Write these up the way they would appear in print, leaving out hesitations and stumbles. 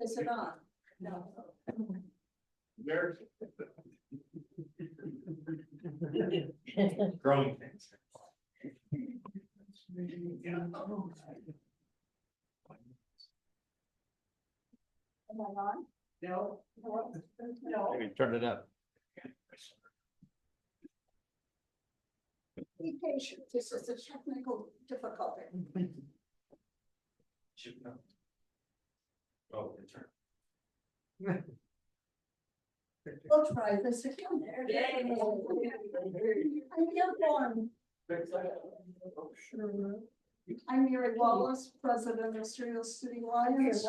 Is it on? No. Growing things. Am I on? No. No. Maybe turn it up. Be patient. This is a technical difficulty. Oh, good turn. We'll try this again. I get one. Sure. I'm Mary Wallace, president of Serial City Lions.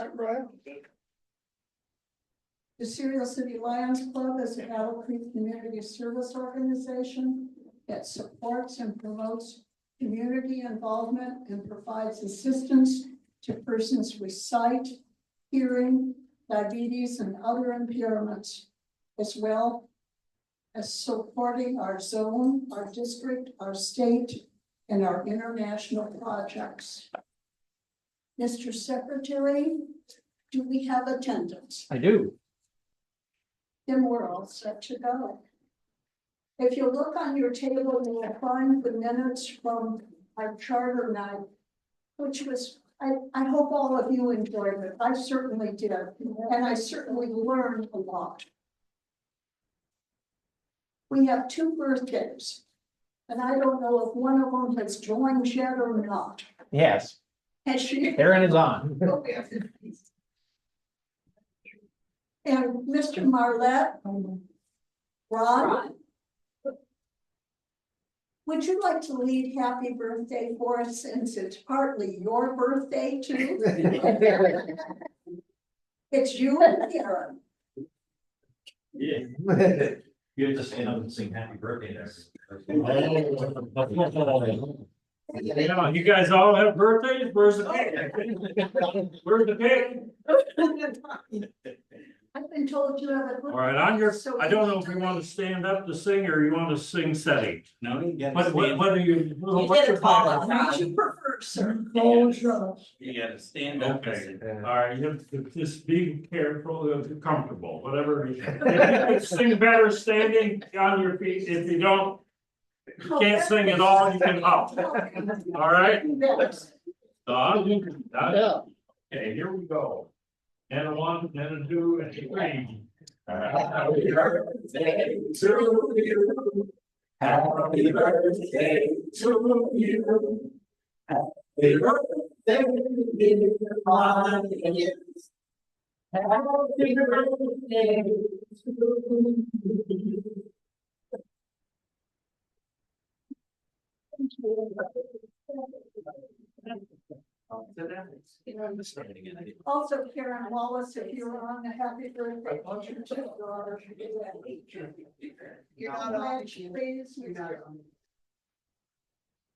The Serial City Lions Club is an Battle Creek community service organization that supports and promotes community involvement and provides assistance to persons with sight, hearing, diabetes, and other impairments, as well as supporting our zone, our district, our state, and our international projects. Mr. Secretary, do we have attendance? I do. Then we're all set to go. If you look on your table, you will find the minutes from our charter night, which was, I hope all of you enjoyed it. I certainly did, and I certainly learned a lot. We have 2 birthdays, and I don't know if one of them has joined yet or not. Yes, Has she? Aaron is on. And Mr. Marlette, Ron, would you like to lead happy birthday for us, since it's partly your birthday too? It's you and Karen. Yeah. You have to stand up and sing happy birthday there. Yeah, you guys all have birthdays? Where's the cake? Where's the cake? I've been told you have a. All right, on your, I don't know if you want to stand up to sing or you want to sing setting. No, you gotta What are you? You What's did your a call plan? out. What you prefer, sir? You gotta stand up. Okay, all right, you have to just be careful, comfortable, whatever. If you sing better standing on your feet. If you don't, you can't sing at all, you can hop. All right? Don? Okay, here we go. And a 1, and a 2, and a 3. Happy birthday to you. Happy birthday to you. Happy birthday, dear Ron. Happy birthday to you. Also, Karen Wallace, if you're on, a happy birthday. You're not on, please.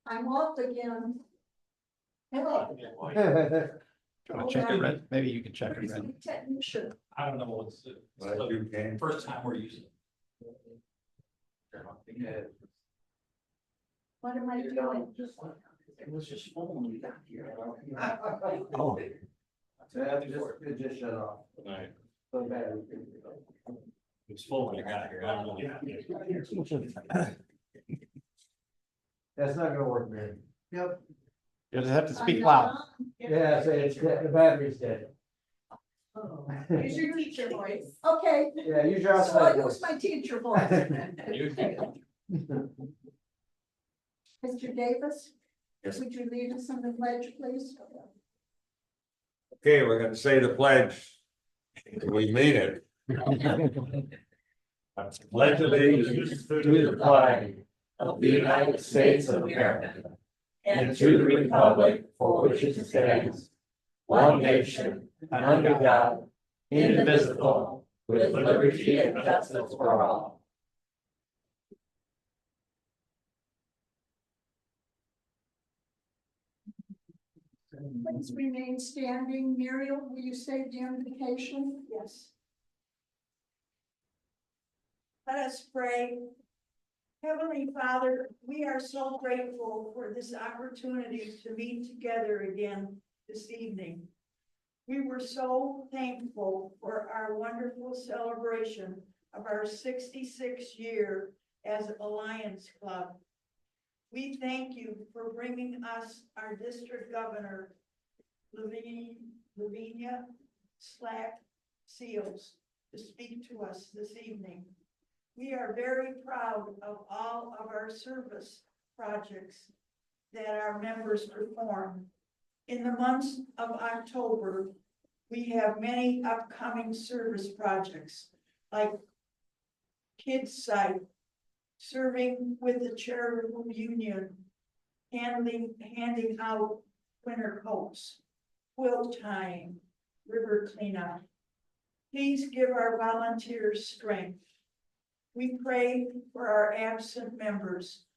I'm off again. Hello. Check it, Red. Maybe you can check it, Where's Red. the technician? I don't know what's the first time we're using it. What am I doing? It was just full when we got here. Oh. Just shut off. Right. It was full when I got here. I don't know. That's not gonna work, man. Yep. You just have to speak loud. Yeah, so it's dead, the battery's dead. Use your teacher voice. Okay, Yeah, use your so I outside use voice. my teacher voice. Mr. Davis? Yes. Would you lead us in the pledge, please? Okay, we're gonna say the pledge. We mean it. Pledge allegiance to the flag of the United States of America and to the republic for which it stands, one nation, under God, indivisible, with liberty and justice for all. Please remain standing. Muriel, will you say the invocation? Yes. Let us pray. Heavenly Father, we are so grateful for this opportunity to meet together again this evening. We were so thankful for our wonderful celebration of our 66th year as a Lions Club. We thank you for bringing us our district governor, Louvenia Shack Seals, to speak to us this evening. We are very proud of all of our service projects that our members perform. In the months of October, we have many upcoming service projects like Kids Site, serving with the charitable union, handing out winter coats, quilt tying, river cleanup. Please give our volunteers strength. We pray for our absent members.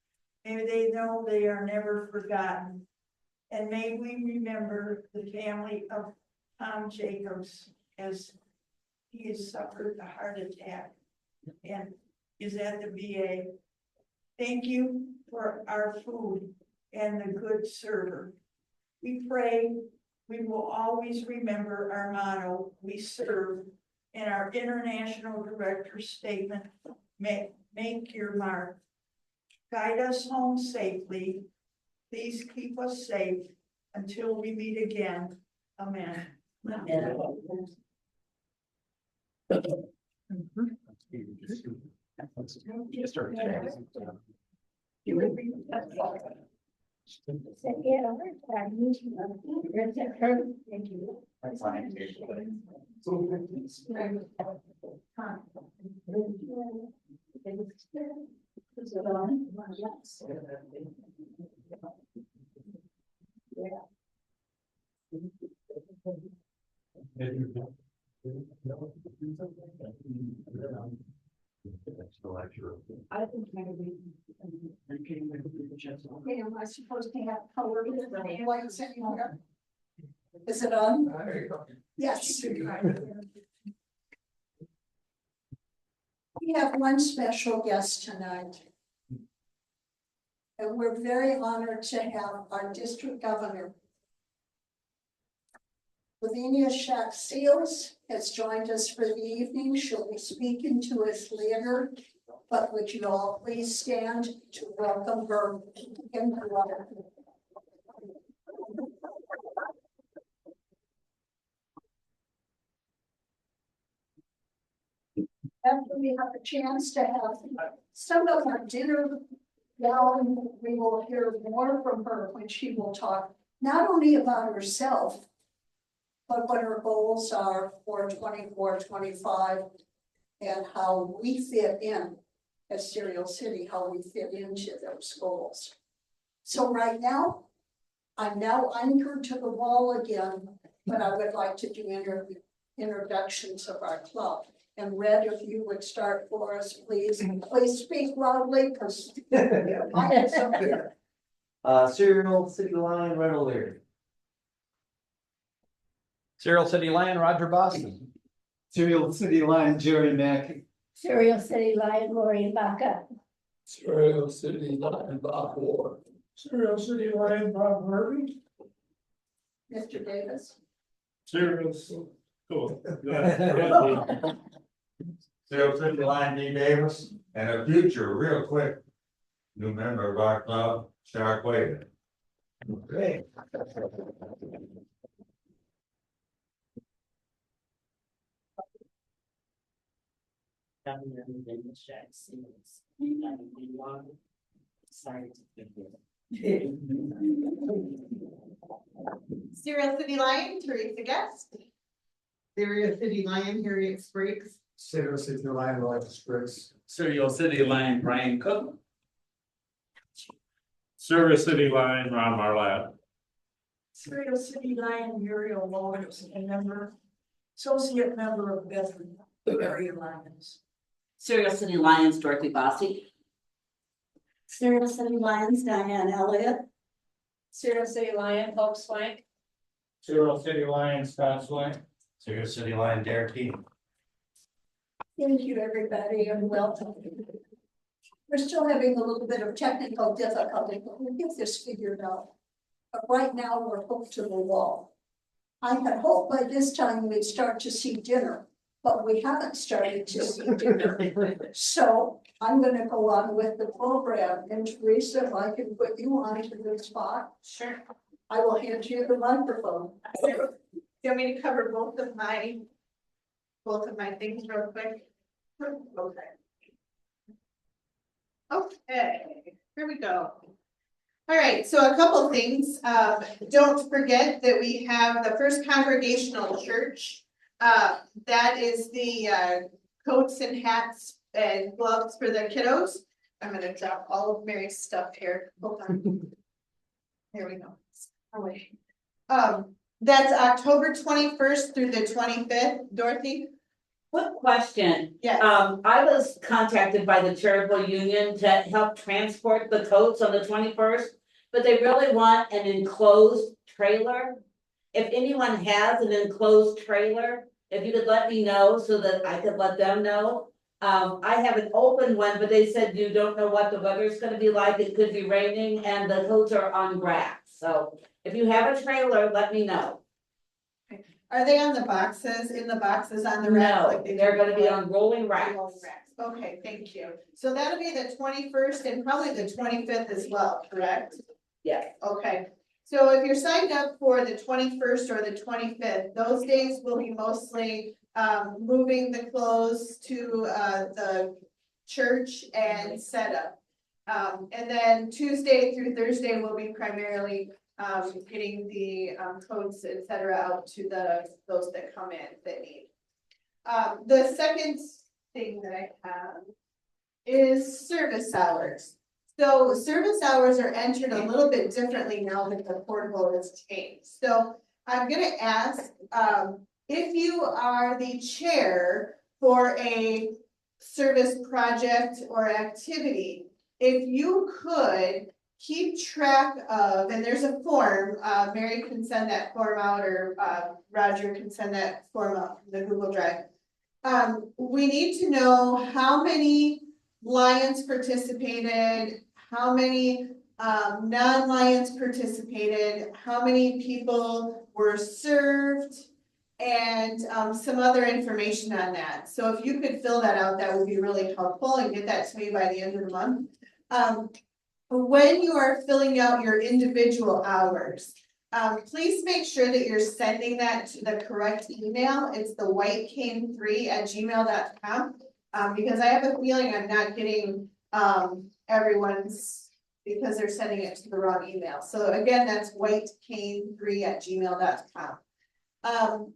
May they know they are never forgotten. And may we remember the family of Tom Jacobs as he has suffered a heart attack and is at the VA. Thank you for our food and the good server. We pray we will always remember our motto, we serve, in our international director's statement, make your mark. Guide us home safely. Please keep us safe until we meet again. Amen. Okay, am I supposed to have color lights anywhere? Is it on? Yes. We have one special guest tonight. And we're very honored to have our district governor, Louvenia Shack Seals, has joined us for the evening. She'll be speaking to us later. But would you all please stand to welcome her in the water. After we have a chance to have some of our dinner, now we will hear more from her when she will talk not only about herself, but what her goals are for 24-25 and how we fit in as Cereal City, how we fit into those goals. So right now, I'm now anchored to the wall again, but I would like to do introductions of our club. And Red, if you would start for us, please. Please speak loudly, because mine is up here. Cereal City Line, Red O'Leary. Cereal City Lion, Roger Boston. Cereal City Line, Jerry Mackey. Cereal City Lion, Maureen Baca. Cereal City Line, Bob Ward. Cereal City Lion, Bob Harvey. Mr. Davis. Cereal, cool. Still City Line, D. Davis, and a future, real quick, new member of our club, Shark Wader. Great. Louvenia Shack Seals. Excited to be here. Cereal City Lion, Teresa Guest. Cereal City Lion, Harriet Spriggs. Cereal City Line, Roger Spriggs. Cereal City Line, Brian Cook. Cereal City Line, Ron Marlatt. Cereal City Lion, Muriel Lawrence, and member Associate Member of Bedford, Area Lions. Serial City Lions, Dorothy Bossy. Serial City Lions, Diane Elliott. Serial City Lion, Hope Swank. Serial City Lion, Scott Swank. Serial City Lion, Derek Keating. Thank you, everybody, and welcome. We're still having a little bit of technical difficulty, but we'll get this figured out. But right now, we're hooked to the wall. I had hoped by this time we'd start to see dinner, but we haven't started to see dinner. So I'm gonna go on with the program, and Teresa, if I can put you onto the spot. Sure. I will hand you the microphone. You want me to cover both of my things real quick? Okay. Okay, here we go. All right, so a couple things. Don't forget that we have the First Congregational Church. That is the coats and hats and gloves for the kiddos. I'm gonna drop all of Mary's stuff here. Hold on. There we go. Oh, wait. That's October 21st through the 25th. Dorothy? Quick question. Yes. I was contacted by the charitable union to help transport the coats on the 21st, but they really want an enclosed trailer. If anyone has an enclosed trailer, if you could let me know so that I could let them know. I have an open one, but they said you don't know what the weather's gonna be like. It could be raining and the coats are on grass. So if you have a trailer, let me know. Are they on the boxes, in the boxes on the rack? No, like they they're do gonna be before? on rolling racks. Rolling racks. Okay, thank you. So that'll be the 21st and probably the 25th as well, correct? Yeah. Okay, so if you're signed up for the 21st or the 25th, those days will be mostly moving the clothes to the church and setup. And then Tuesday through Thursday will be primarily getting the codes, et cetera, out to those that come in that need. The second thing that I have is service hours. So service hours are entered a little bit differently now that the portal has changed. So I'm gonna ask if you are the chair for a service project or activity, if you could keep track of, and there's a form, Mary can send that form out, or Roger can send that form out, the Google Drive. We need to know how many Lions participated, how many non-Lions participated, how many people were served, and some other information on that. So if you could fill that out, that would be really helpful, and get that to me by the end of the month. When you are filling out your individual hours, please make sure that you're sending that to the correct email. It's the whitecane3@gmail.com. Because I have a feeling I'm not getting everyone's, because they're sending it to the wrong email. So again, that's whitecane3@gmail.com.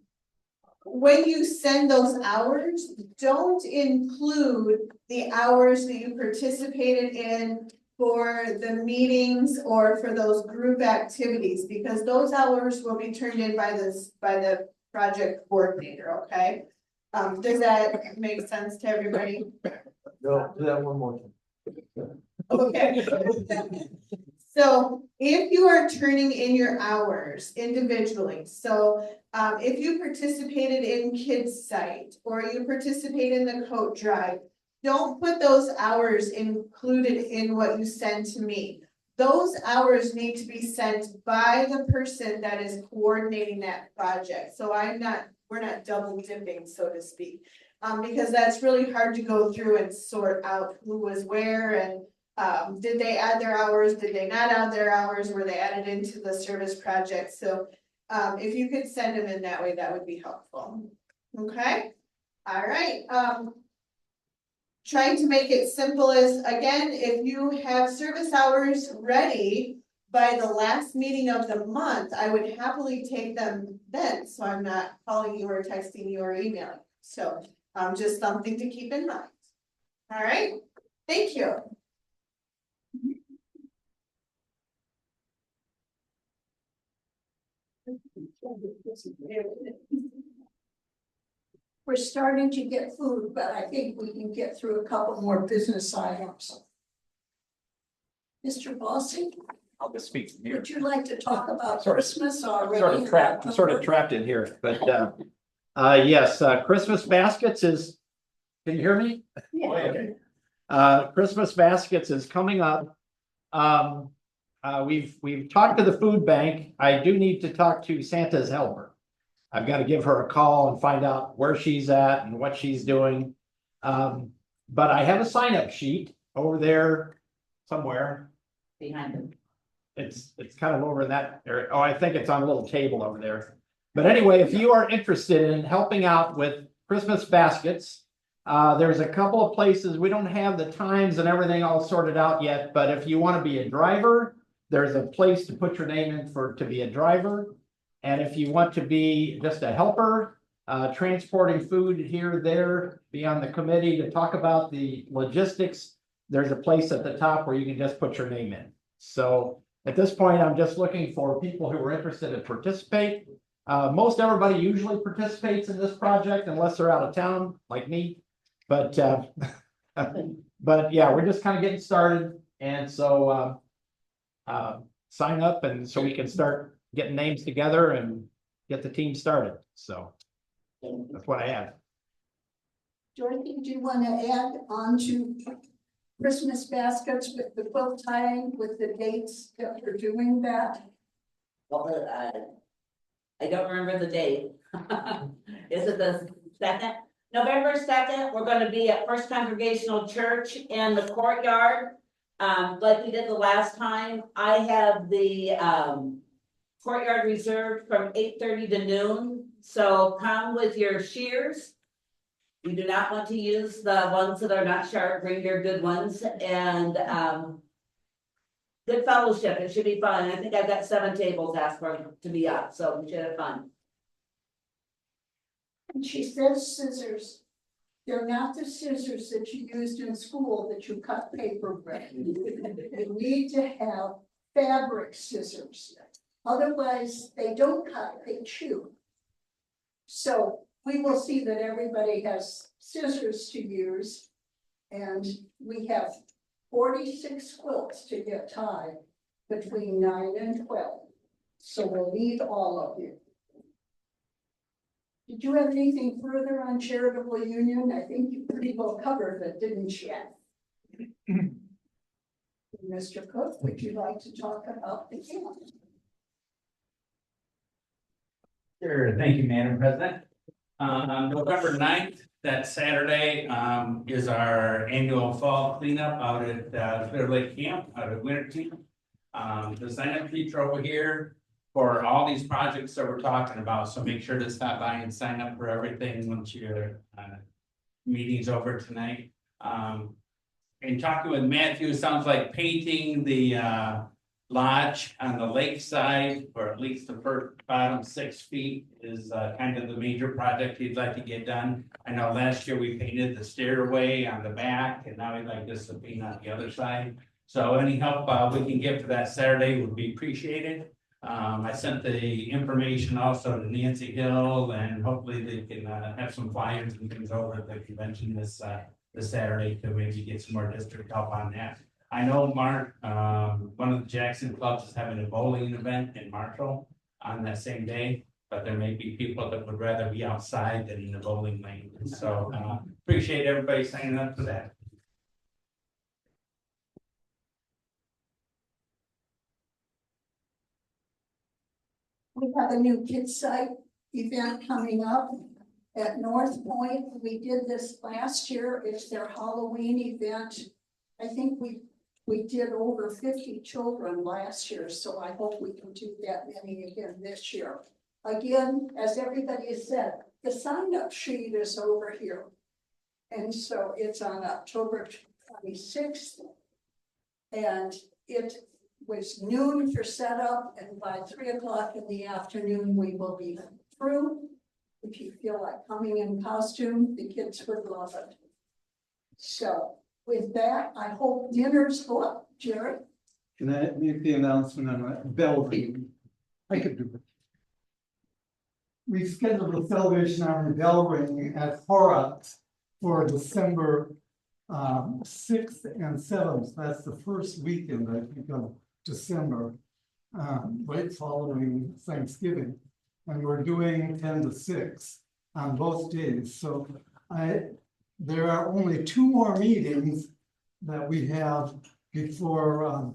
When you send those hours, don't include the hours that you participated in for the meetings or for those group activities, because those hours will be turned in by the project coordinator, okay? Does that make sense to everybody? No, do that one more time. Okay. So if you are turning in your hours individually, so if you participated in Kids Site or you participate in the coat drive, don't put those hours included in what you send to me. Those hours need to be sent by the person that is coordinating that project. So we're not double dipping, so to speak. Because that's really hard to go through and sort out who was where, and did they add their hours, did they not add their hours, were they added into the service project? So if you could send them in that way, that would be helpful. Okay, all right. Trying to make it simple is, again, if you have service hours ready by the last meeting of the month, I would happily take them then, so I'm not calling you or texting you or emailing. So just something to keep in mind. All right, thank you. We're starting to get food, but I think we can get through a couple more business items. Mr. Bossy, I'll just speak from here. would you like to talk about Sort of- Christmas already? Sort of trapped in here, but, yes, Christmas baskets is, can you hear me? Yeah. Christmas baskets is coming up. We've talked to the food bank. I do need to talk to Santa's helper. I've got to give her a call and find out where she's at and what she's doing. But I have a sign up sheet over there somewhere. Behind them. It's kind of over in that area. Oh, I think it's on a little table over there. But anyway, if you are interested in helping out with Christmas baskets, there's a couple of places. We don't have the times and everything all sorted out yet, but if you want to be a driver, there's a place to put your name in to be a driver. And if you want to be just a helper, transporting food here, there, be on the committee to talk about the logistics, there's a place at the top where you can just put your name in. So at this point, I'm just looking for people who are interested to participate. Most everybody usually participates in this project unless they're out of town like me. But but yeah, we're just kind of getting started. And so sign up and so we can start getting names together and get the team started. So that's what I have. Dorothy, do you want to add on to Christmas baskets with the quilt tying with the dates that we're doing that? Well, I don't remember the date. Is it the 2nd? November 2nd, we're gonna be at First Congregational Church in the courtyard. Like we did the last time. I have the courtyard reserved from 8:30 to noon. So come with your shears. You do not want to use the ones that are not sharp, bring your good ones, and good fellowship, it should be fun. I think I've got 7 tables asked for to be up, so we should have fun. And she says scissors. They're not the scissors that you used in school that you cut paper with. You need to have fabric scissors. Otherwise, they don't cut, they chew. So we will see that everybody has scissors to use. And we have 46 quilts to get tied between 9 and 12. So we'll need all of you. Did you have anything further on charitable union? I think you pretty well covered it, didn't you? Mr. Cook, would you like to talk about the camp? Sure, thank you, Madam President. On November 9th, that Saturday, is our annual fall cleanup out at Clear Lake Camp, out at Winterton. The sign up sheets are over here for all these projects that we're talking about, so make sure to stop by and sign up for everything once your meeting's over tonight. In talking with Matthew, it sounds like painting the lodge on the lake side, or at least the first bottom 6 feet, is kind of the major project he'd like to get done. I know last year we painted the stairway on the back, and now he'd like us to paint on the other side. So any help we can get for that Saturday would be appreciated. I sent the information also to Nancy Hill, and hopefully they can have some flyers and things over at the convention this Saturday to maybe get some more district help on that. I know Mark, one of the Jackson clubs is having a bowling event in Marshall on that same day, but there may be people that would rather be outside than in the bowling lane. So appreciate everybody signing up for that. We have a new kids site event coming up at North Point. We did this last year. It's their Halloween event. I think we did over 50 children last year, so I hope we can do that many again this year. Again, as everybody has said, the sign-up sheet is over here. And so it's on October 26th. And it was noon for setup, and by 3 o'clock in the afternoon, we will be through. If you feel like coming in costume, the kids would love it. So with that, I hope dinner's full. Jerry? Can I make the announcement on a bell ring? I could do it. we scheduled a celebration on the bell ring at Horrocks for December 6th and 7th. That's the first weekend, I think, of December, right following Thanksgiving. And we're doing 10 to 6 on both days. So there are only 2 more meetings that we have before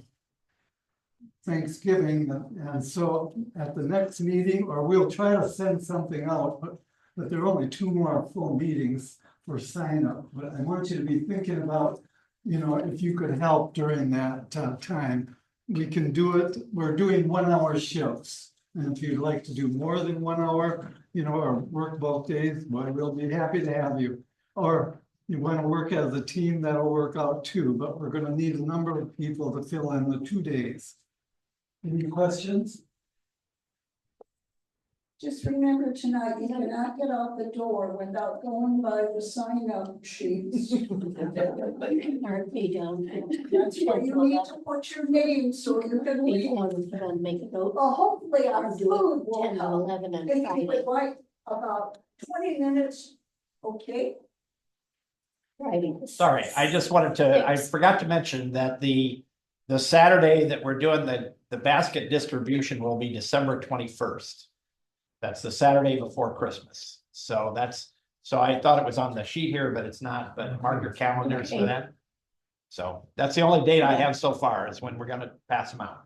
Thanksgiving, and so at the next meeting, or we'll try to send something out, but there are only 2 more full meetings for sign up. But I want you to be thinking about, you know, if you could help during that time. We can do it, we're doing 1-hour shifts. And if you'd like to do more than 1 hour, you know, or work both days, well, we'll be happy to have you. Or you want to work as a team, that'll work out too, but we're gonna need a number of people to fill in the 2 days. Any questions? Just remember tonight, you cannot get out the door without going by the sign up sheets. That's where you need to put your name so you can leave. Well, hopefully our food will help. If you would like about 20 minutes, okay? Sorry, I just wanted to, I forgot to mention that the Saturday that we're doing the basket distribution will be December 21st. That's the Saturday before Christmas. So I thought it was on the sheet here, but it's not, but mark your calendars for that. So that's the only date I have so far is when we're gonna pass them out.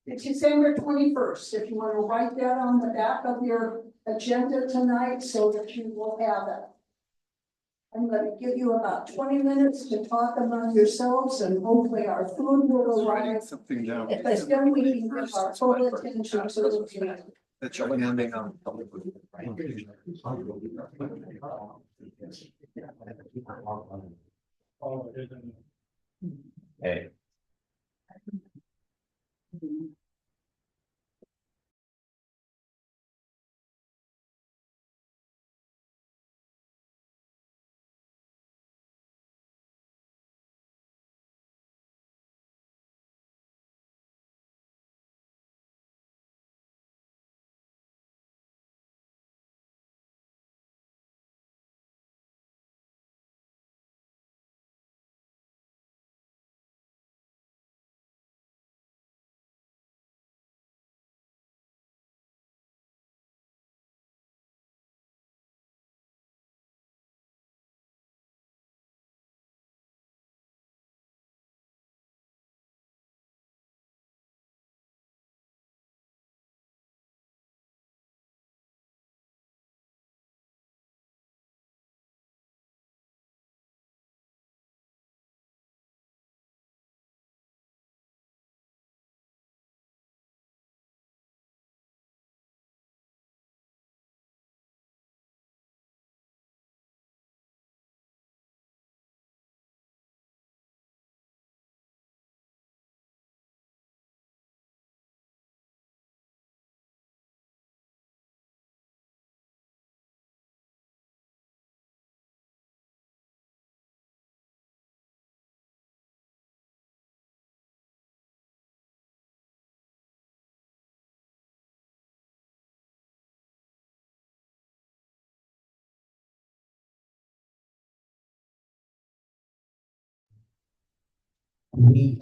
It's December 21st. If you want to write that on the back of your agenda tonight so that you will have it. I'm going to give you about 20 minutes to talk among yourselves and hopefully our food will arrive. Something down. Because then we can give our total attention to the meeting. That's your handing on. Hey.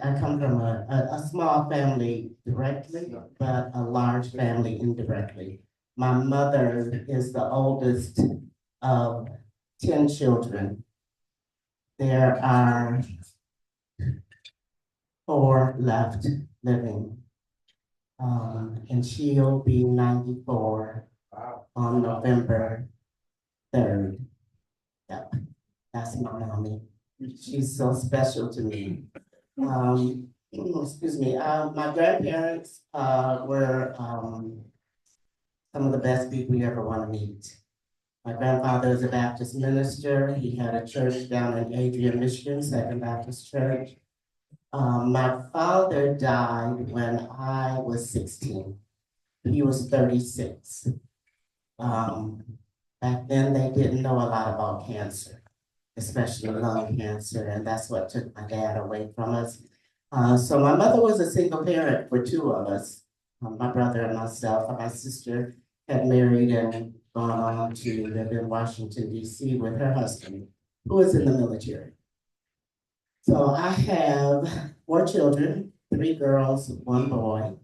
I come from a small family directly, but a large family indirectly. My mother is the oldest of 10 children. There are 4 left living. And she'll be 94 on November 3rd. Yep, that's my mommy. She's so special to me. Excuse me, my grandparents were some of the best people you ever want to meet. My grandfather is a Baptist minister. He had a church down in Adrian, Michigan, Second Baptist Church. My father died when I was 16. He was 36. Back then, they didn't know a lot about cancer, especially lung cancer, and that's what took my dad away from us. So my mother was a single parent for 2 of us, my brother and myself, and my sister had married and gone on to live in Washington DC with her husband, who is in the military. So I have 4 children, 3 girls, 1 boy.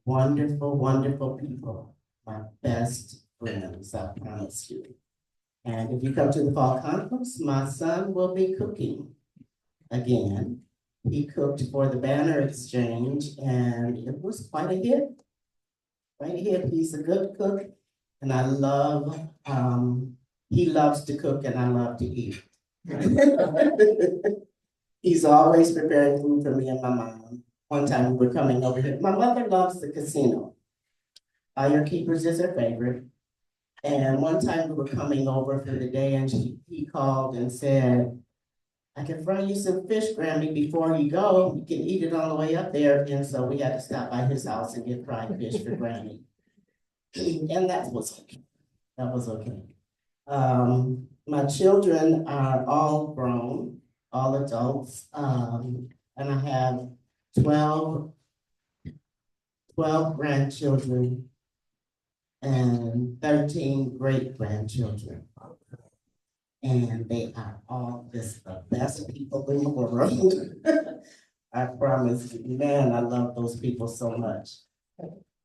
Wonderful, wonderful people, my best friends, I promise you. And if you come to the fall conference, my son will be cooking again. He cooked for the banner exchange and it was quite a hit. Quite a hit. He's a good cook and I love, he loves to cook and I love to eat. He's always preparing food for me and my mom. One time we were coming over here. My mother loves the casino. Fire Keepers is her favorite. And one time we were coming over for the day and he called and said, I can fry you some fish, Grammy, before you go. You can eat it on the way up there. And so we had to stop by his house and get fried fish for Grammy. And that was okay. That was okay. My children are all grown, all adults. And I have 12 grandchildren and 13 great-grandchildren. And they are all just the best people in the world. I promise you, man, I love those people so much.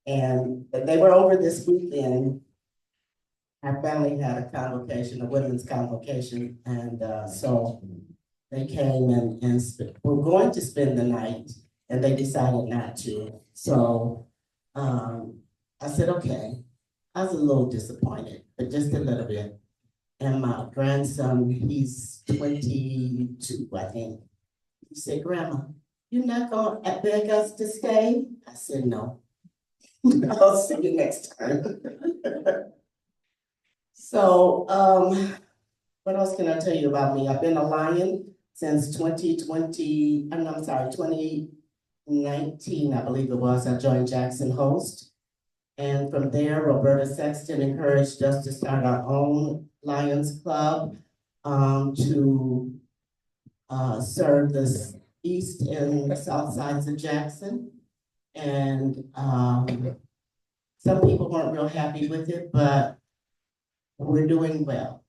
And they were over this weekend. Our family had a convocation, a women's convocation, and so they came and were going to spend the night, and they decided not to. So I said, okay. I was a little disappointed, but just a little bit. And my grandson, he's 22, I think. He said, Grandma, you're not going to beg us to stay? I said, no. I'll see you next time. So, what else can I tell you about me? I've been a Lion since 2019, I believe it was. I joined Jackson Host. And from there, Roberta Sexton encouraged us to start our own Lions Club to serve the east and south sides of Jackson. And some people weren't real happy with it, but we're doing well.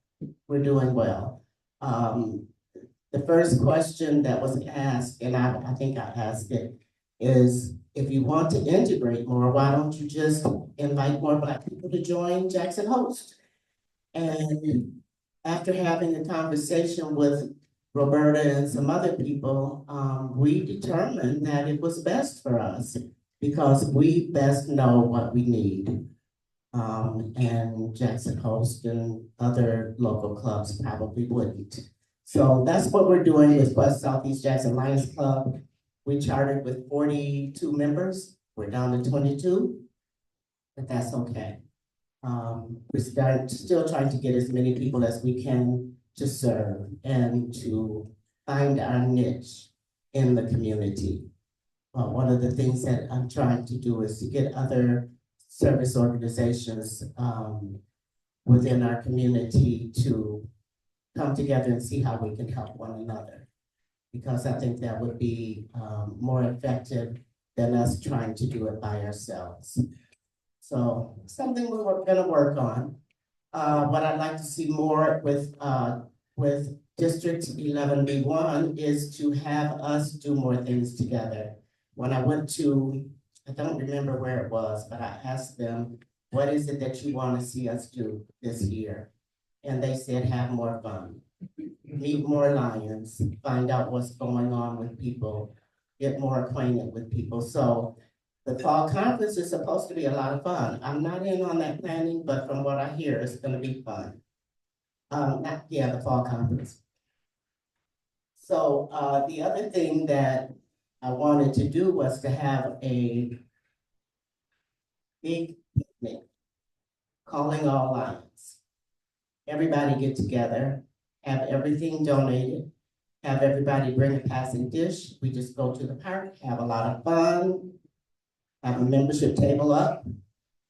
We're doing well. The first question that was asked, and I think I asked it, is if you want to integrate more, why don't you just invite more Black people to join Jackson Host? And after having a conversation with Roberta and some other people, we determined that it was best for us because we best know what we need. And Jackson Host and other local clubs probably wouldn't. So that's what we're doing with West Southeast Jackson Lions Club. We chartered with 42 members. We're down to 22, but that's okay. We're still trying to get as many people as we can to serve and to find our niche in the community. One of the things that I'm trying to do is to get other service organizations within our community to come together and see how we can help one another. Because I think that would be more effective than us trying to do it by ourselves. So something we're gonna work on. What I'd like to see more with District 11B1 is to have us do more things together. When I went to, I don't remember where it was, but I asked them, what is it that you want to see us do this year? And they said, have more fun, meet more Lions, find out what's going on with people, get more acquainted with people. So the fall conference is supposed to be a lot of fun. I'm not in on that planning, but from what I hear, it's gonna be fun. The fall conference. So the other thing that I wanted to do was to have a big picnic, calling all Lions. Everybody get together, have everything donated, have everybody bring a passing dish. We just go to the park, have a lot of fun, have a membership table up,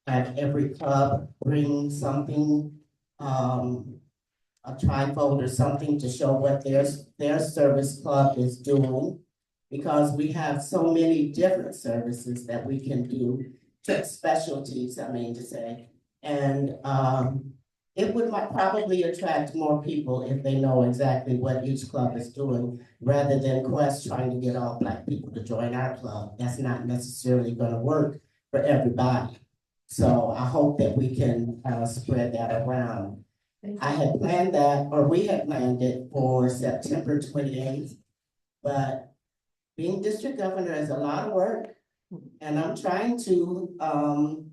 have every club bring something, a trifold or something to show what their service club is doing. Because we have so many different services that we can do, specialties, I mean to say, And, it would might probably attract more people if they know exactly what each club is doing, rather than Quest trying to get all Black people to join our club. That's not necessarily gonna work for everybody. So I hope that we can, spread that around. I had planned that, or we had planned it for September 28th, but being district governor is a lot of work. And I'm trying to,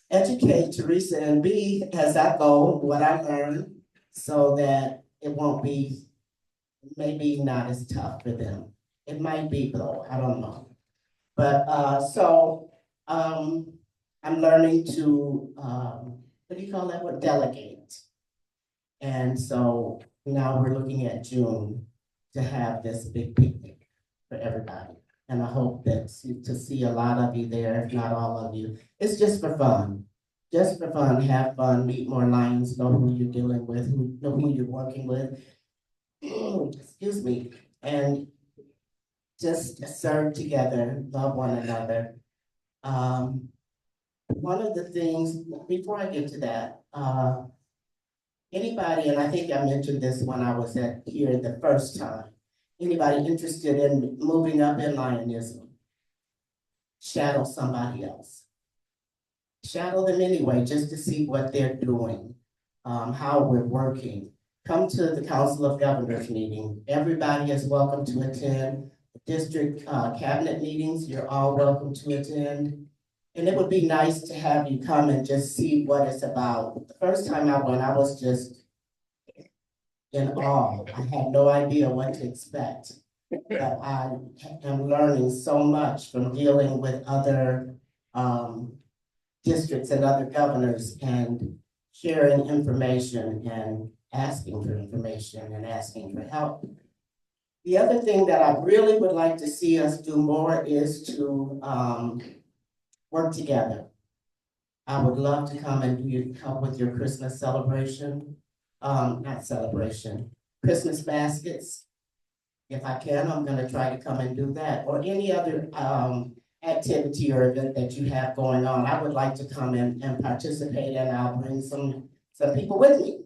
educate Teresa and B as I go, what I learn, so that it won't be, maybe not as tough for them. It might be though, I don't know. But, I'm learning to, what do you call that, what, delegate. And so now we're looking at June to have this big picnic for everybody. And I hope that to see a lot of you there, if not all of you. It's just for fun. Just for fun, have fun, meet more Lions, know who you're dealing with, know who you're working with. Excuse me. And just serve together, love one another. One of the things, before I get to that, anybody, and I think I mentioned this when I was here the first time, anybody interested in moving up in Lionism, shadow somebody else. Shadow them anyway, just to see what they're doing, how we're working. Come to the Council of Governors meeting. Everybody is welcome to attend. District cabinet meetings, you're all welcome to attend. And it would be nice to have you come and just see what it's about. The first time I went, I was just in awe. I had no idea what to expect. But I am learning so much from dealing with other districts and other governors and sharing information and asking for information and asking for help. The other thing that I really would like to see us do more is to work together. I would love to come and help with your Christmas celebration, not celebration, Christmas baskets. If I can, I'm gonna try to come and do that, or any other activity or event that you have going on. I would like to come in and participate, and I'll bring some people with me.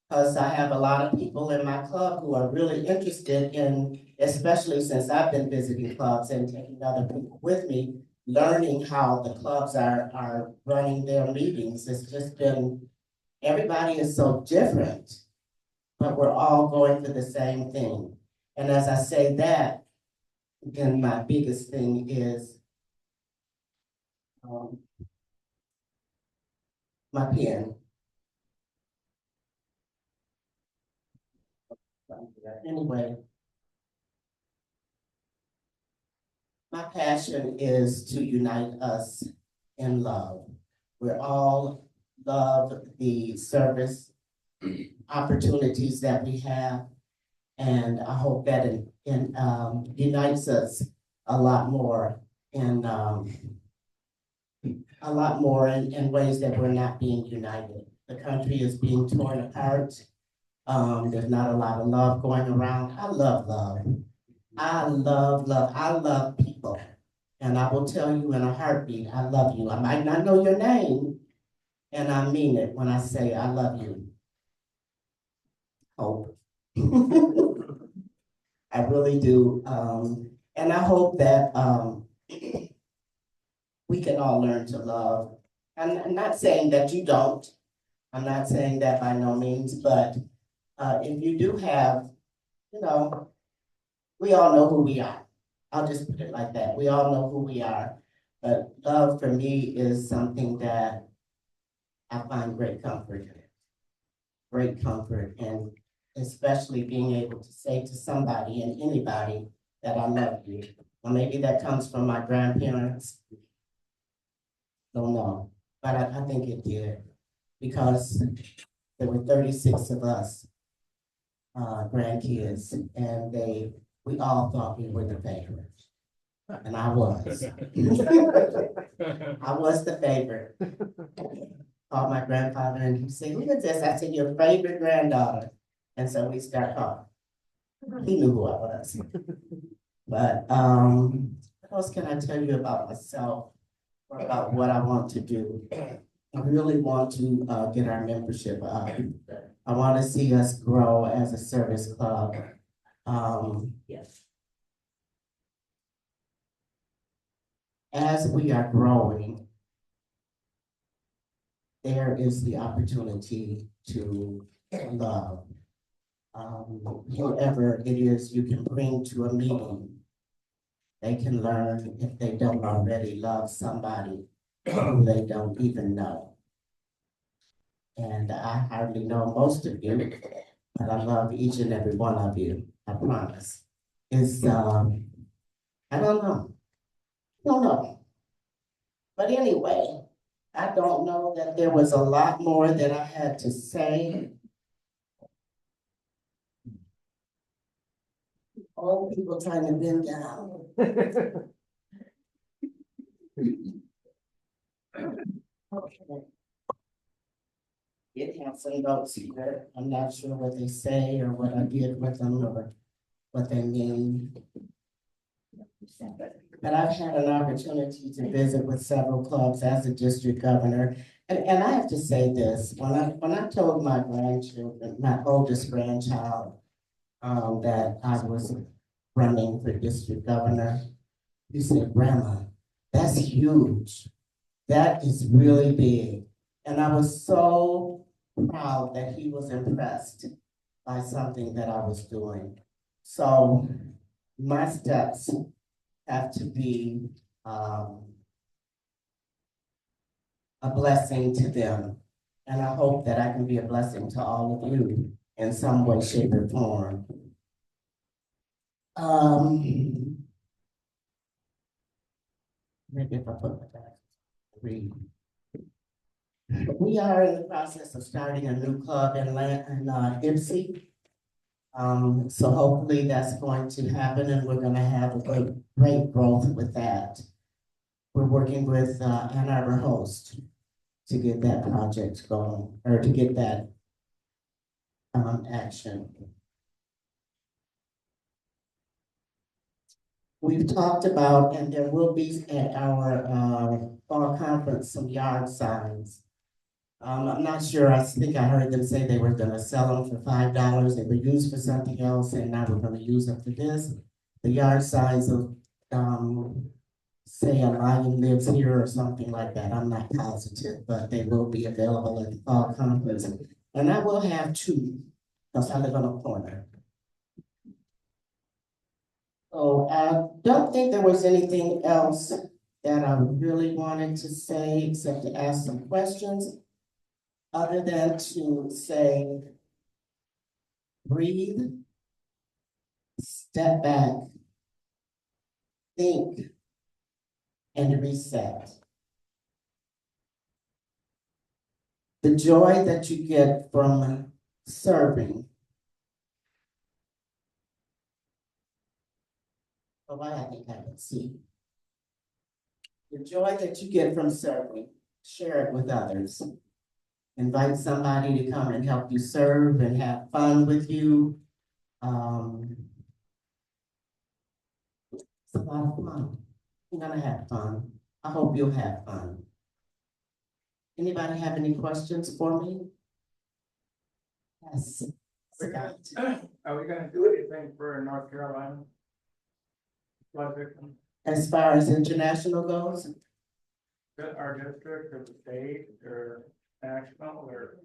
Because I have a lot of people in my club who are really interested in, especially since I've been visiting clubs and taking other people with me, learning how the clubs are running their meetings. It's just been, everybody is so different, but we're all going for the same thing. And as I say that, then my biggest thing is my pen. Anyway, my passion is to unite us in love. We're all love the service opportunities that we have. And I hope that it unites us a lot more in ways that we're not being united. The country is being torn apart. There's not a lot of love going around. I love love. I love love. I love people. And I will tell you in a heartbeat, I love you. I might not know your name, and I mean it when I say I love you. Hope. I really do. And I hope that we can all learn to love. And I'm not saying that you don't. I'm not saying that by no means, but if you do have, we all know who we are. I'll just put it like that. We all know who we are. But love for me is something that I find great comfort in. Great comfort, and especially being able to say to somebody and anybody that I love you. Or maybe that comes from my grandparents. Don't know, but I think it did, because there were 36 of us grandkids, and we all thought we were the favorite. And I was. I was the favorite. Called my grandfather and he said, "Who is this?" I said, "Your favorite granddaughter." And so we started talking. He knew who I was. But what else can I tell you about myself or about what I want to do? I really want to get our membership up. I want to see us grow as a service club. Yes. As we are growing, there is the opportunity to love. Whoever it is you can bring to a meeting, they can learn if they don't already love somebody who they don't even know. And I hardly know most of you, but I love each and every one of you, I promise. It's, I don't know. Don't know. But anyway, I don't know that there was a lot more that I had to say. Old people trying to bend down. Okay. It has some notes here. I'm not sure what they say or what I did with them or what they mean. But I've had an opportunity to visit with several clubs as a district governor. And I have to say this, when I told my grandchildren, my oldest grandchild, that I was running for district governor, he said, "Grandma, that's huge. That is really big." And I was so proud that he was impressed by something that I was doing. So my steps have to be a blessing to them. And I hope that I can be a blessing to all of you in some way, shape, or form. Maybe if I put my back, read. We are in the process of starting a new club in Ipsy. So hopefully that's going to happen and we're gonna have a great growth with that. We're working with Ann Arbor Host to get that project going, or to get that action. We've talked about, and there will be at our fall conference, some yard signs. I'm not sure, I think I heard them say they were gonna sell them for $5. They were used for something else and now we're gonna use them for this. The yard signs of, say a lion lives here or something like that. I'm not positive, but they will be available at the fall conference. And I will have two, because I live on a corner. So I don't think there was anything else that I really wanted to say except to ask some questions. Other than to say, breathe, step back, think, and reset. The joy that you get from serving. Oh, I think I can see. The joy that you get from serving, share it with others. Invite somebody to come and help you serve and have fun with you. It's a lot of fun. You're gonna have fun. I hope you'll have fun. Anybody have any questions for me? Yes. Scott. Are we gonna do anything for North Carolina? Flood victims, As far as international goes, our district or the state or national or?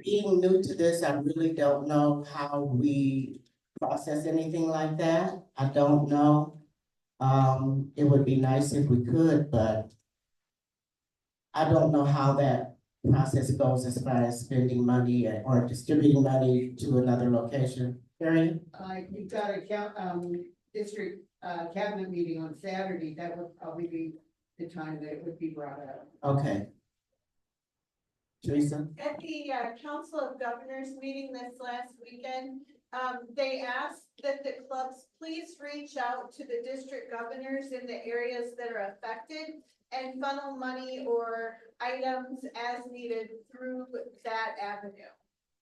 being new to this, I really don't know how we process anything like that. I don't know. It would be nice if we could, but I don't know how that process goes as far as spending money or distributing money to another location. Harry? You've got a district cabinet meeting on Saturday. That would probably be the time that it would be brought up. Okay. Teresa? At the Council of Governors meeting this last weekend, they asked that the clubs please reach out to the district governors in the areas that are affected and funnel money or items as needed through that avenue.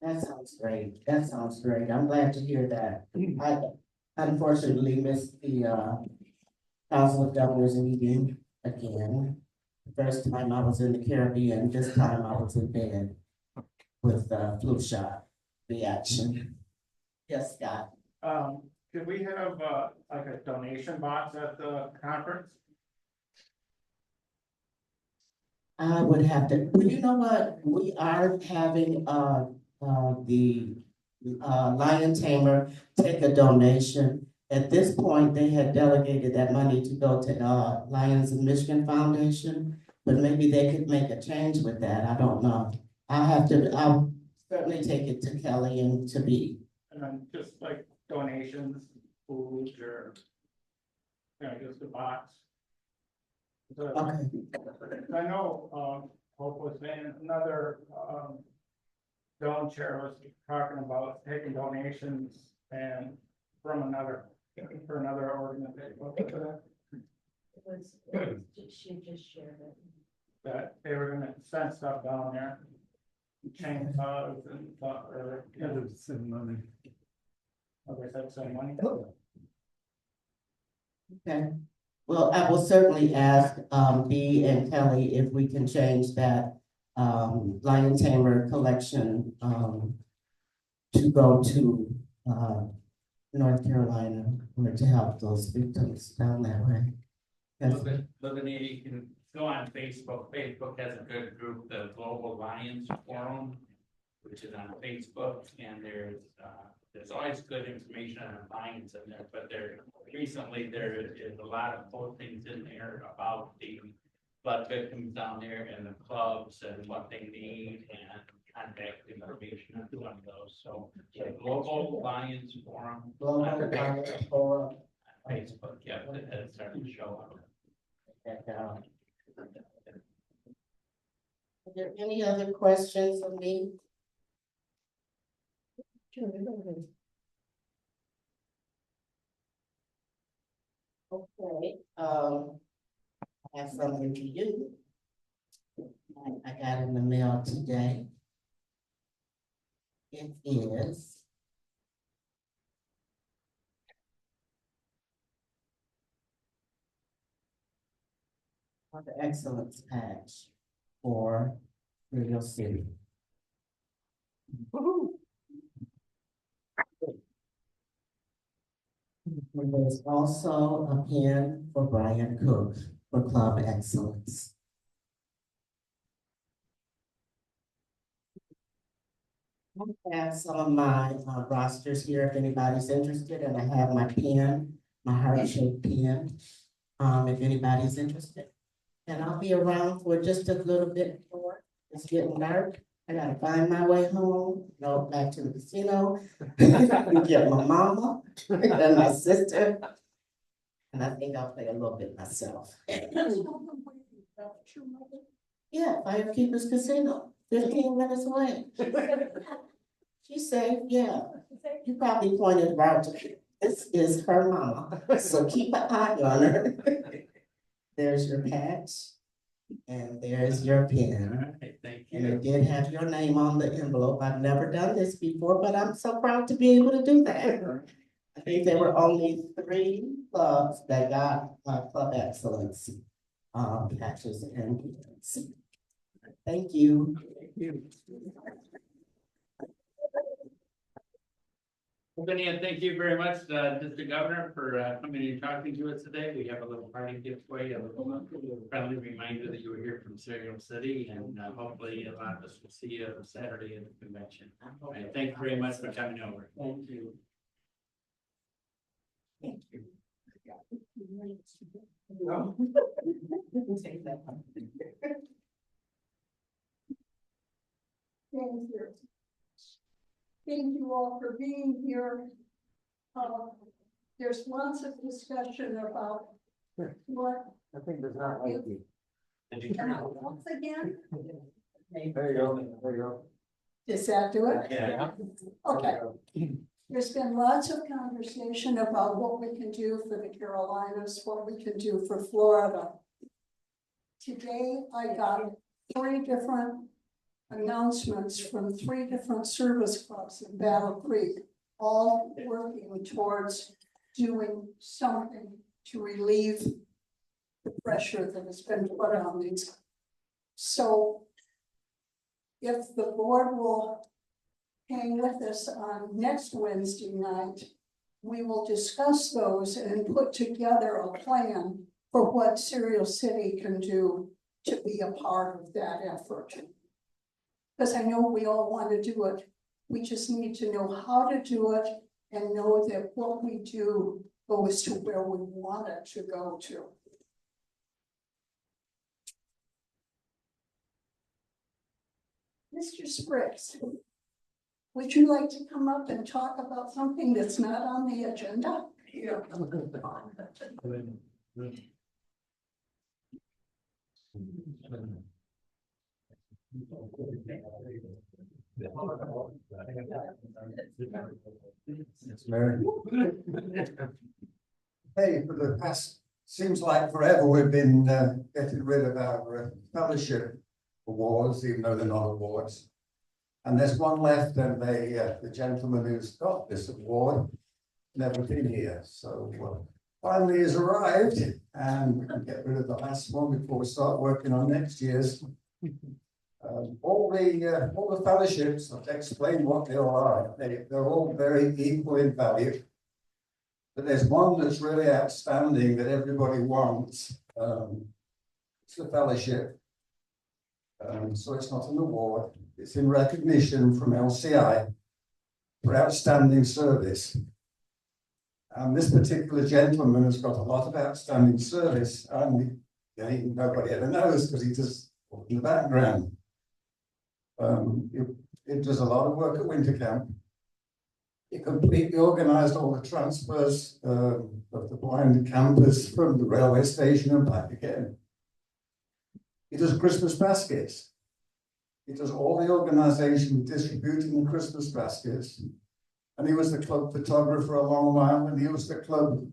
That sounds great. That sounds great. I'm glad to hear that. I unfortunately missed the Council of Governors meeting again. The first time I was in the Caribbean, this time I was in bed with flu shot reaction. Yes, Scott. Could we have, like a donation box at the conference? I would have to, well, you know what, we are having, the, Lion Tamer take a donation. At this point, they had delegated that money to go to, Lions of Michigan Foundation, but maybe they could make a change with that, I don't know. I'll certainly take it to Kelly and to be. And then just like donations, food or, just a box. Okay. I know, Hope was saying another, Dawn chair was talking about taking donations and from another, for another organization. What was that? She just shared it. That they were gonna send stuff down there. Chainsaws and stuff, or, Send money. they said send money. Okay, well, I will certainly ask, Dee and Kelly if we can change that, Lion Tamer collection, to go to, North Carolina, or to help those victims down that way. Yes. Louvenia, you can go on Facebook. Facebook has a good group, the Global Lions Forum, which is on Facebook, and there's always good information on lions in there, but recently there is a lot of postings in there about the flood victims down there and the clubs and what they need and contact information on one of those. So the Global Lions Forum. Global Lions Forum. On Facebook, yeah, it's starting to show up. Are there any other questions of me? Okay, I have something to you. I got in the mail today. It is the excellence patch for Radio City. And there's also a pin for Brian Cook for Club Excellence. I have some of my rosters here if anybody's interested, and I have my pen, my heart-shaped pen, if anybody's interested. And I'll be around for just a little bit more. It's getting dark. I gotta find my way home, go back to the casino, get my mama and my sister. And I think I'll play a little bit myself. Yeah, Firekeepers Casino, 15 minutes away. She's safe, yeah. You probably pointed out to me. This is her mama, so keep an eye on her. There's your patch, and there's your pen. Thank you. And it did have your name on the envelope. I've never done this before, but I'm so proud to be able to do that. I think there were only 3 clubs that got Club Excellence patches and pens. Thank you. Louvenia, thank you very much, Mr. Governor, for coming and talking to us today. We have a little party gift for you, a little friendly reminder that you were here from Cereal City, and hopefully a lot of us will see you Saturday at the convention. And thank you very much for coming over. Thank you. Thank you. Take that one. Thank you. Thank you all for being here. There's lots of discussion about what. I think there's not like you. Once again, There you go, there you go. does that do it? Yeah. Okay. There's been lots of conversation about what we can do for the Carolinas, what we can do for Florida. Today, I got 3 different announcements from 3 different service clubs in Battle Creek, all working towards doing something to relieve the pressure that has been put on these. So if the board will hang with us on next Wednesday night, we will discuss those and put together a plan for what Cereal City can do to be a part of that effort. Because I know we all want to do it. We just need to know how to do it and know that what we do goes to where we want it to go to. Mr. Spriggs, would you like to come up and talk about something that's not on the agenda? Yeah. Mary. Hey, for the past, seems like forever, we've been getting rid of our fellowship awards, even though they're not awards. And there's one left, and the gentleman who's got this award never been here. So finally has arrived, and we can get rid of the last one before we start working on next year's. All the fellowships, I've explained what they all are. They're all very equal in value. But there's one that's really outstanding that everybody wants. It's the fellowship. So it's not an award. It's in recognition from LCI for outstanding service. And this particular gentleman has got a lot of outstanding service, and nobody ever knows because he does in the background. It does a lot of work at winter camp. It completely organised all the transfers of the blind campers from the railway station and back again. It does Christmas baskets. It does all the organisation distributing the Christmas baskets. And he was the club photographer for a long while, and he was the club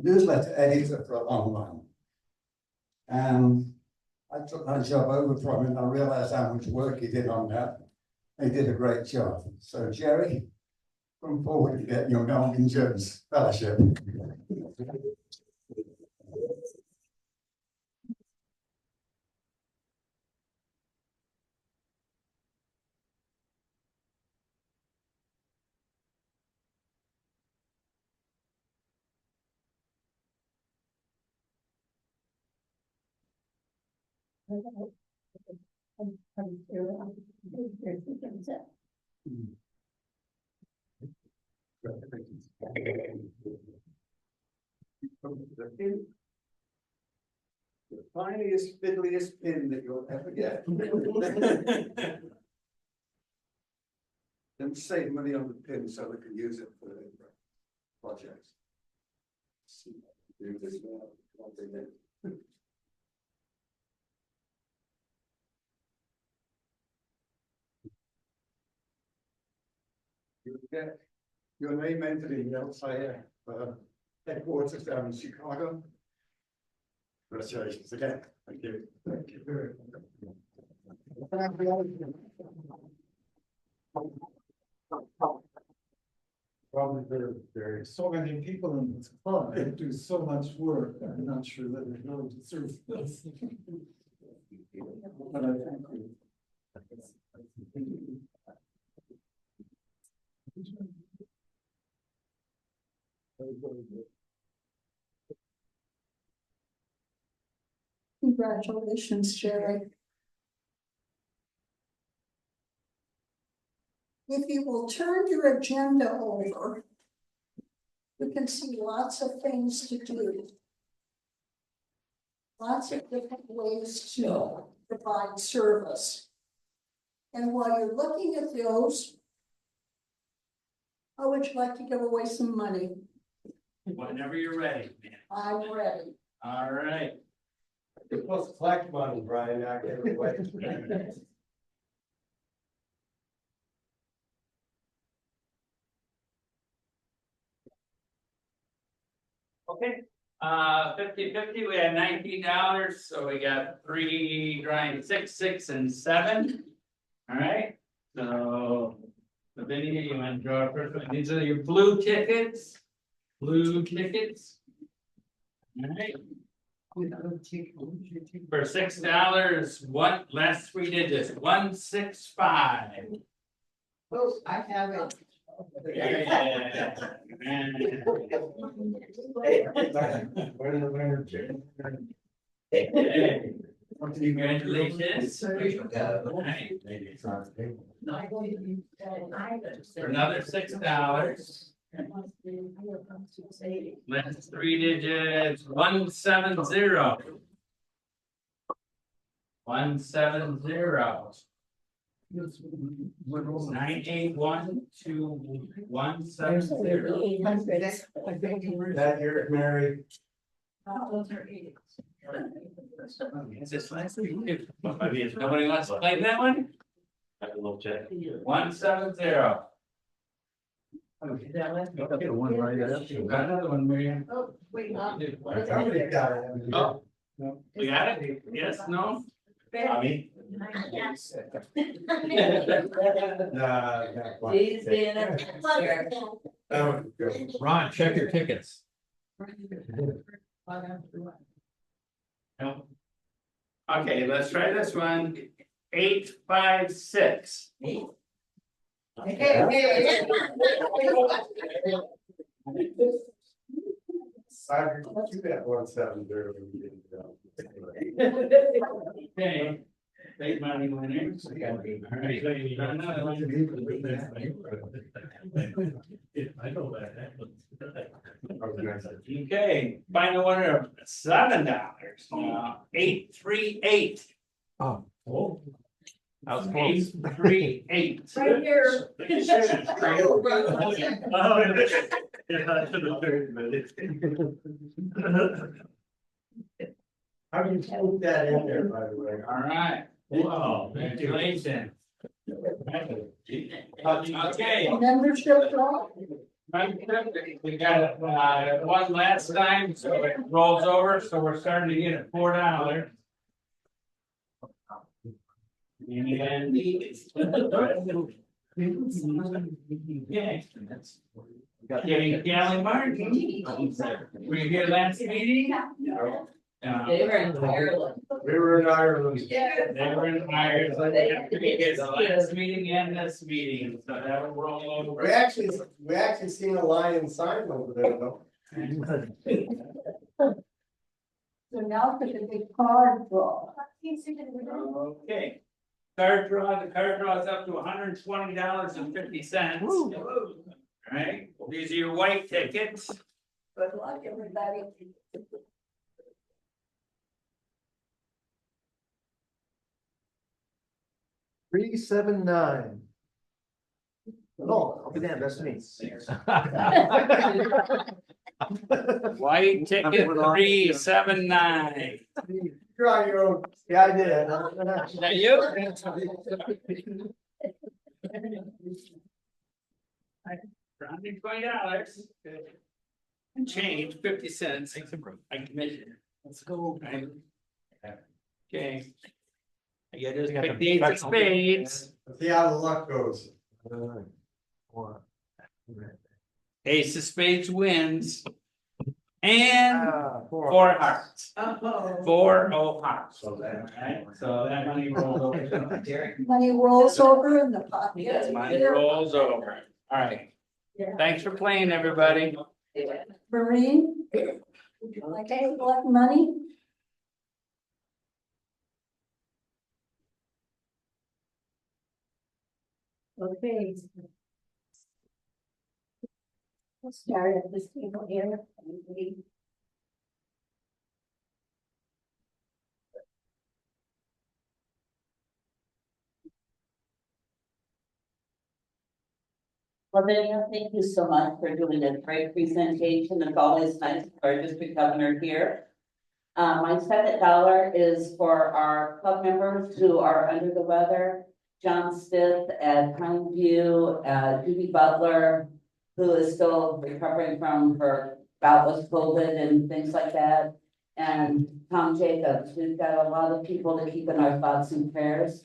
newsletter editor for a long while. And I took that job over from him, and I realised how much work he did on that. He did a great job. So, Jerry, come forward to get your Melvin Jones Fellowship. The tiniest, fiddliest pin that you'll ever get. Then save money on the pin so we can use it for the projects. Do this now. You get your name entered in the LCI headquarters down in Chicago. Congratulations again. Thank you. Thank you very much. Probably there's so many people in this club that do so much work. I'm not sure that they really deserve this. But I thank you. Congratulations, Jerry. If you will turn your agenda over, you can see lots of things to do. Lots of different ways to provide service. And while you're looking at those, how would you like to give away some money? Whenever you're ready, man. I'm ready. All right. You're supposed to collect money, Brian, not give it away. Okay, 50-50, we had $19, so we got 3 drawing 6, 6, and 7. All right, so Lavinia, you want to draw first one? These are your blue tickets. Blue tickets. All right, For $6, one, last three digits, 165. Oh, I have it. Congratulations. For another $6. Last three digits, 170. 170. 9812170. That year, Mary. Is this last week? Nobody wants to claim that one? Have a little check. 170. One right there. Got another one, Miriam. Oh, wait, Somebody got it. Oh, we got it? Yes, no? Tommy? He's being a. Ron, check your tickets. No. Okay, let's try this one. 856. You got 170. Okay. Big money winners. All right. Another one. I know that. Okay, final winner of $7. 838. Oh. That was close. 838. Right here. How do you put that in there, by the way? All right. Wow, congratulations. Okay. Membership draw? We got one last time, so it rolls over, so we're starting to get at $4. And Gally Martin. Were you here last meeting? They were in Ireland. We were in Ireland. They were in Ireland. It's the last meeting and this meeting, so that will roll over. We actually seen a lion sign over there though. So now for the big card draw. Okay. Card draw, the card draw is up to $120.50. Right, these are your white tickets. Good luck, everybody. 379. Oh, I'll be damned, that's me. White ticket 379. Try your own. Yeah, I did. Is that you? $120. And change 50 cents. I commission. Let's go. Okay. I gotta just pick the 8 of spades. Let's see how the luck goes. Ace of spades wins. And 4 hearts. Oh. 4 hearts. So that money rolls over. Money rolls over in the pocket. Yes, money rolls over. All right. Thanks for playing, everybody. Maureen, would you like to collect money? Okay. We'll start at this table here. Well, Daniel, thank you so much for doing a great presentation. It's always nice for our district governor here. My $7 is for our club members who are under the weather. John Stith at Pine View, Judy Butler, who is still recovering from her bout with COVID and things like that. And Tom Jacobs. We've got a lot of people to keep in our thoughts and prayers.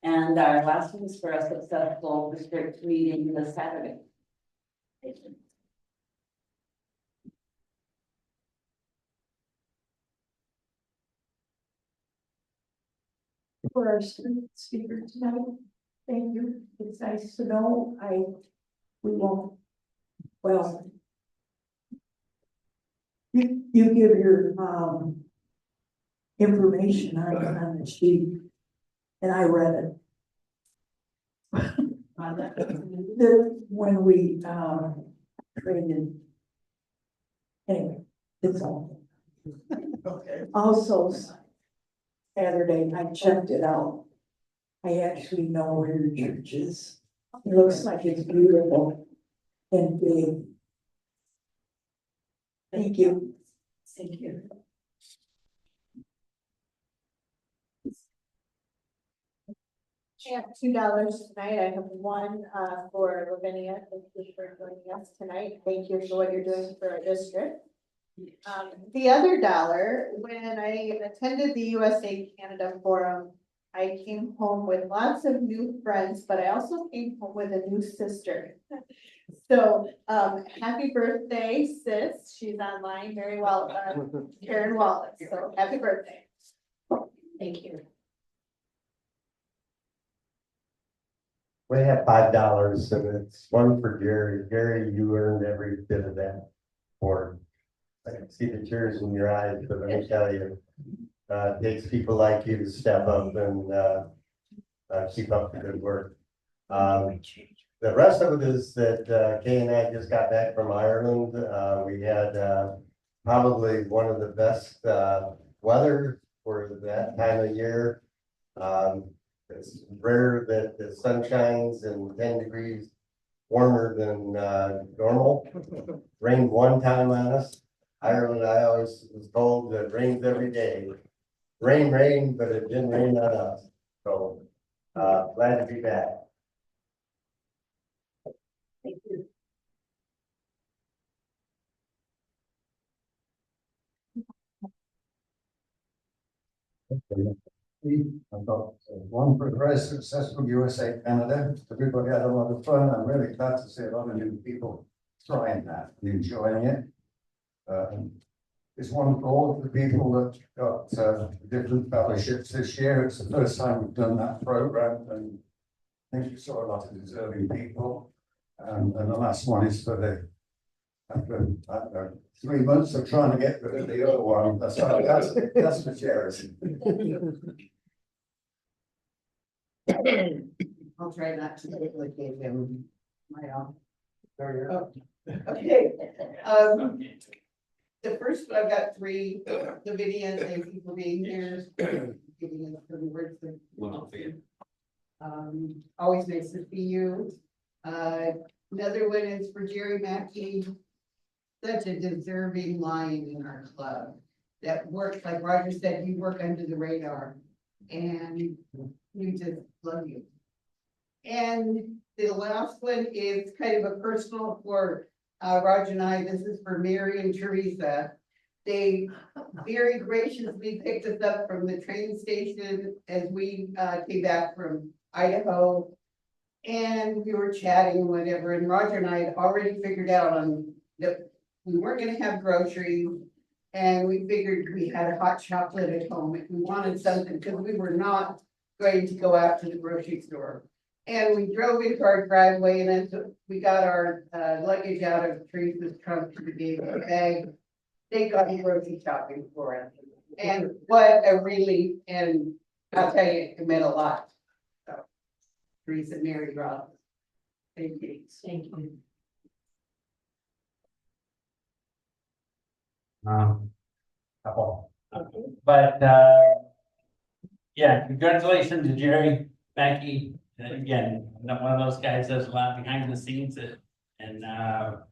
And our last one is for a successful district meeting this Saturday. for our speaker tonight. Thank you. It's nice to know. We won't, well. You give your, information on the sheet, and I read it. When we, traded. Anyway, it's all. Okay. Also, Saturday, I checked it out. I actually know where your church is. It looks like it's beautiful and big. Thank you. Thank you. I have $2 tonight. I have one for Louvenia. Thank you for joining us tonight. Thank you for what you're doing for our district. The other dollar, when I attended the USA Canada Forum, I came home with lots of new friends, but I also came home with a new sister. So happy birthday, sis. She's online very well, Karen Wallace. So happy birthday. Thank you. We have $5 and it's one for Gary. Gary, you earned every bit of that for. I can see the tears in your eyes, but let me tell you, it takes people like you to step up and keep up the good work. The rest of it is that Kay and I just got back from Ireland. We had probably one of the best weather for that time of year. It's rare that the sun shines and 10 degrees warmer than normal. Rained one time on us. Ireland, I always was told that it rains every day. Rain, but it didn't rain on us. So glad to be back. Thank you. I've got one for the very successful USA Canada. Everybody had a lot of fun. I'm really glad to see a lot of new people trying that and enjoying it. It's one for all of the people that got different fellowships this year. It's the first time we've done that program, and I think we saw a lot of deserving people. And the last one is for the after 3 months of trying to get rid of the other one. That's for charity. I'll try not to duplicate him. My own. Okay. The first one, I've got 3, Louvenia, thank you for being here. Giving us some words. Always nice to see you. Another one is for Jerry Mackey. Such a deserving lion in our club that works, like Roger said, you work under the radar and we just love you. And the last one is kind of a personal for Roger and I. This is for Mary and Teresa. They very graciously picked us up from the train station as we came back from Idaho. And we were chatting and whatever, and Roger and I had already figured out on that we weren't gonna have groceries. And we figured we had a hot chocolate at home if we wanted something, because we were not going to go out to the grocery store. And we drove into our driveway, and then we got our luggage out of Teresa's trunk to the bag. They got grocery shopping for us. And what a relief, and I'll tell you, it meant a lot. So, Teresa, Mary, Rob. Thank you. Thank you. Couple. But yeah, congratulations to Jerry Mackey. Again, not one of those guys does a lot behind the scenes and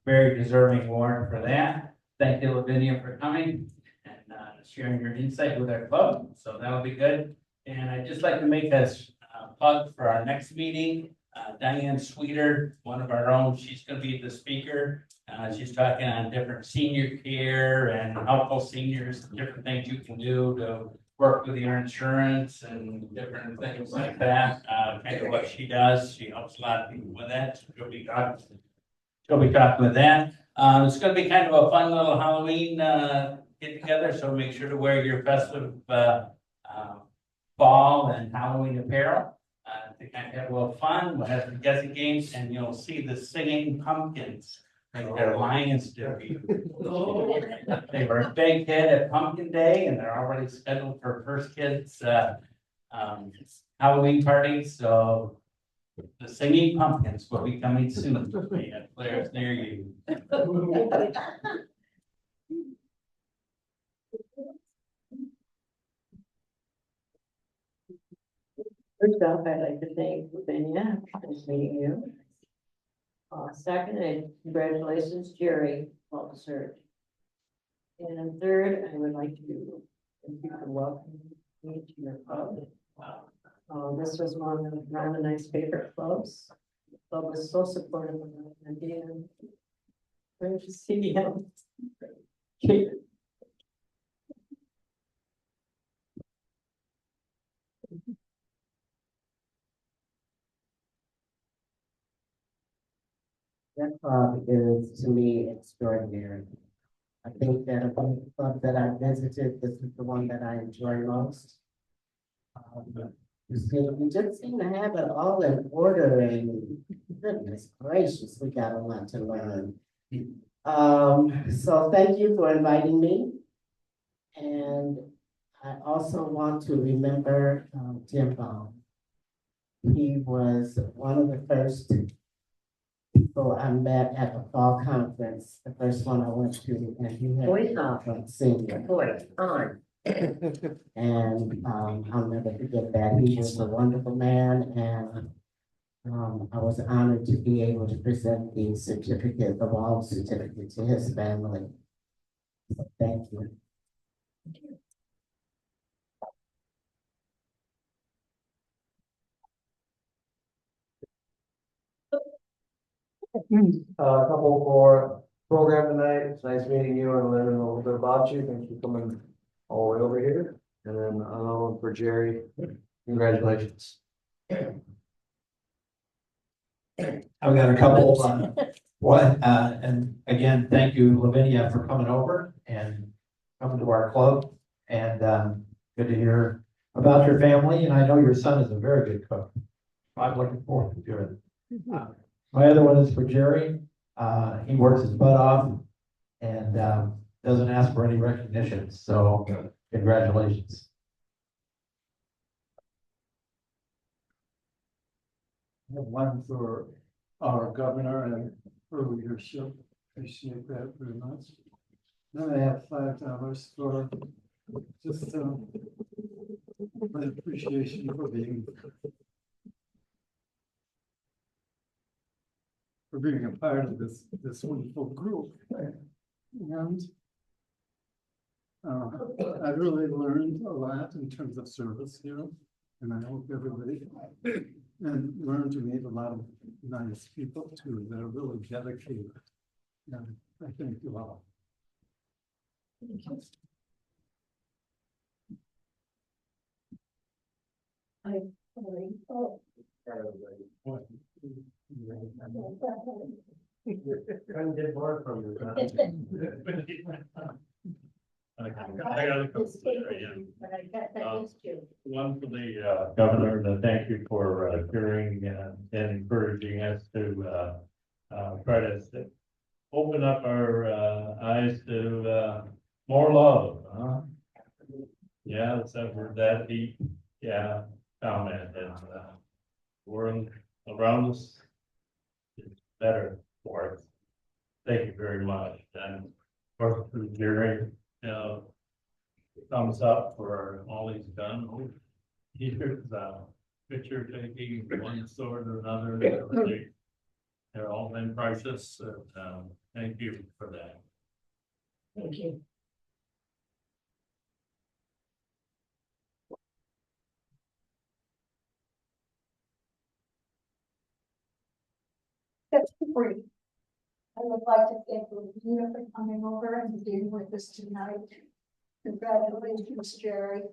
very deserving award for that. Thank you, Louvenia, for coming and sharing your insight with our club. So that'll be good. And I'd just like to make a plug for our next meeting. Diane Sweeter, one of our own, she's going to be the speaker. She's talking on different senior care and helpful seniors, different things you can do to work with your insurance and different things like that. Kind of what she does. She helps a lot of people with that. So she'll be talking with that. It's going to be kind of a fun little Halloween get together. So make sure to wear your festive fall and Halloween apparel. To kind of have a little fun, we'll have some guessing games, and you'll see the singing pumpkins. Like their lions do. They were a big hit at Pumpkin Day, and they're already scheduled for first kids, Halloween party, so. The singing pumpkins will be coming soon, players near you. First off, I'd like to thank Louvenia for meeting you. Second, and congratulations, Jerry, well deserved. And third, I would like to thank you for welcoming me to your club. This was one of Ron and I's favorite clubs. The club was so supportive of me, and again, great to see him. That club is to me extraordinary. I think that of the club that I visited, this is the one that I enjoy most. We just seem to have it all in order, and goodness gracious, we got a lot to learn. So thank you for inviting me. And I also want to remember Jim Baum. He was one of the first people I met at the fall conference, the first one I went to, and he had Boy conference. senior. Boy, on. And I'll never forget that. He was a wonderful man, and I was honored to be able to present the certificate, the wall certificate, to his family. So thank you. A couple for program tonight. It's nice meeting you and learning a little bit about you. Thanks for coming all the way over here. And then another one for Jerry. Congratulations. I've got a couple, and again, thank you, Louvenia, for coming over and coming to our club. And good to hear about your family, and I know your son is a very good cook. I'm looking forward to doing it. My other one is for Jerry. He works his butt off and doesn't ask for any recognition, so congratulations. I have one for our governor and her leadership. Appreciate that very much. Then I have $5 for just my appreciation for being a part of this wonderful group. And I really learned a lot in terms of service here, and I hope everybody and learn to meet a lot of nice people too that are really dedicated. And I thank you all. Couldn't get more from you. Huh? I got a couple one for the governor, to thank you for hearing and encouraging us to try to open up our eyes to more love. Huh? Yeah, it's ever that deep. Yeah, comment and world around us is better for us. Thank you very much. And of course, for Jerry, thumbs up for all he's done. Here's picture taking one sort or another. They're all been priceless. Thank you for that. Thank you. That's brief. I would like to thank Louvenia for coming over and being with us tonight. Congratulations, Jerry.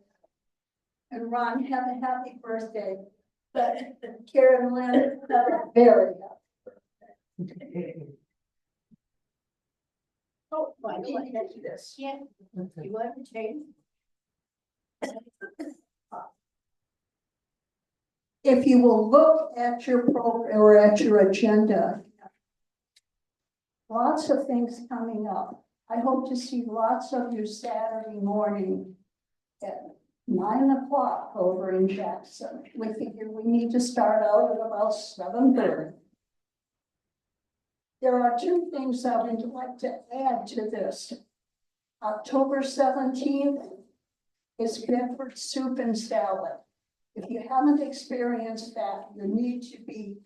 And Ron, have a happy birthday. But Karen Lynn, have a very happy birthday. Oh, I need to do this. Yeah, you want to change? If you will look at your program or at your agenda, lots of things coming up. I hope to see lots of you Saturday morning at 9 o'clock over in Jackson. We figure we need to start out at about 7:30. There are two things I would like to add to this. October 17th is Bedford Soup and Salad. If you haven't experienced that, you need to be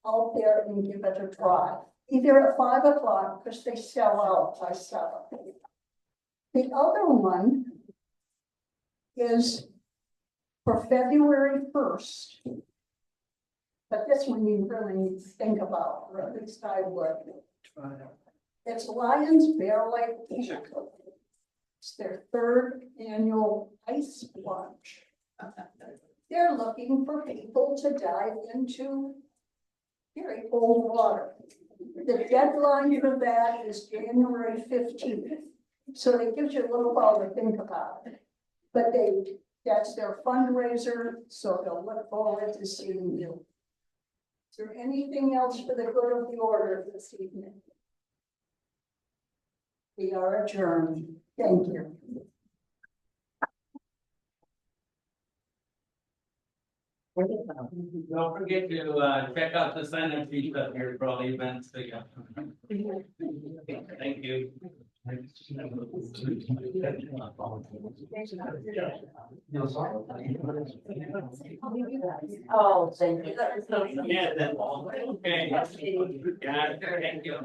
out there and give it a try. Either at 5 o'clock, because they sell out by 7. The other one is for February 1st. But this one you really need to think about, or at least I would. It's Lions Bear Lake Camp. It's their 3rd annual ice plunge. They're looking for people to dive into very cold water. The deadline for that is January 15th. So it gives you a little while to think about it. But that's their fundraiser, so they'll look forward to seeing you. Is there anything else for the good of the order this evening? We are adjourned. Thank you. Don't forget to check out the sign up sheet up here for all the events. Thank you. Oh, thank you. Yeah, that's all. Okay. Yeah, thank you.